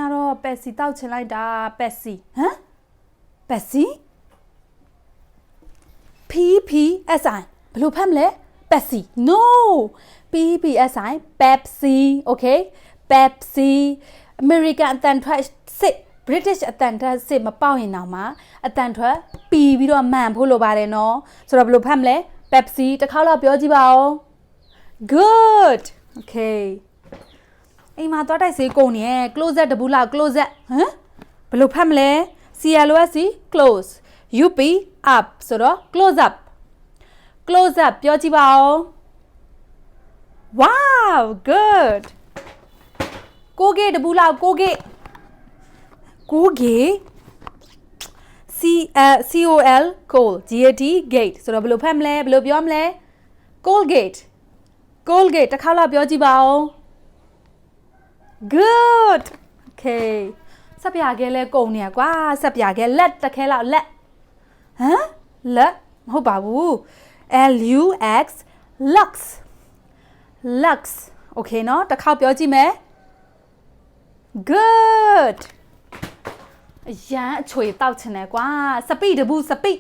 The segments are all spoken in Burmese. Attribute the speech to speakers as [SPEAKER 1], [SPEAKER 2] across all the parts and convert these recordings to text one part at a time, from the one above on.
[SPEAKER 1] ကတော့ပက်စီတောက်ချင်လိုက်တာပက်စီဟမ်ပက်စီ PPSI ဘယ်လိုဖတ်မလဲပက်စီ no PPSI Pepsi okay Pepsi American အတန်ထွက်စစ် British အတန်ထွက်စစ်မပေါက်ရင်တော့မှအတန်ထွက်ပီပြီးတော့မှန်ဖို့လိုပါတယ်နော်ဆိုတော့ဘယ်လိုဖတ်မလဲ Pepsi တစ်ခါတော့ပြောကြည့်ပါဦး good okay အိမ်မှာသွားတိုက်စေးကုန်နေ closet တဘူးလောက် closet ဟမ်ဘယ်လိုဖတ်မလဲ CLOSC close UP up ဆိုတော့ close up close up ပြောကြည့်ပါဦး wow good ကိုကေတဘူးလောက်ကိုကေCOL coal GAT gate ဆိုတော့ဘယ်လိုဖတ်မလဲဘယ်လိုပြောမလဲ Colgate Colgate တစ်ခါလောက်ပြောကြည့်ပါဦး good okay စပ်ပြခဲလဲကုန်နေရကွာစပ်ပြခဲလက်တစ်ခဲလောက်လက်ဟမ်လက်မဟုတ်ပါဘူး LUX lux lux okay เนาะတစ်ခါပြောကြည့်မယ် good အရန်အချွေတောက်ချင်တယ်ကွာစပိတဘူးစပိ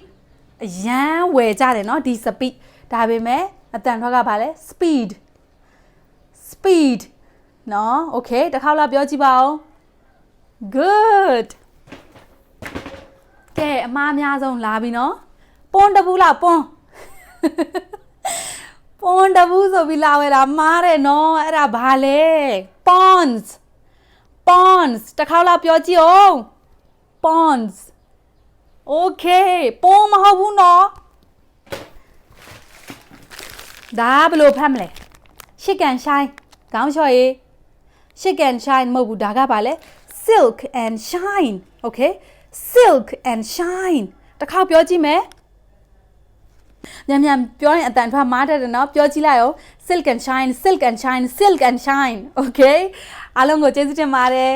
[SPEAKER 1] အရန်ဝယ်ကြတယ်เนาะဒီစပိဒါပေမဲ့အတန်ထွက်ကဘာလဲ speed เนาะ okay တစ်ခါလောက်ပြောကြည့်ပါဦး good ကဲအမားအများဆုံးလာပြီเนาะပွန်းတဘူးလောက်ပွန်းပွန်းတဘူးဆိုပြီးလာဝဲတာမားတယ်เนาะအဲ့ဒါဘာလဲ Ponds တစ်ခါလောက်ပြောကြည့်အောင် Ponds okay ပွန်းမဟုတ်ဘူးเนาะဒါဘယ်လိုဖတ်မလဲ Silk&shine ခေါင်းလျှော်ရေး Silk&shine မဟုတ်ဘူးဒါကဘာလဲ Silk&shine okay Silk&shine တစ်ခါပြောကြည့်မယ်မြန်ပြောရင်အတန်ထွက်မားတယ်နော်ပြောကြည့်လိုက်အောင် Silk&shine okay အားလုံးကိုကျေးဇူးတင်ပါတယ်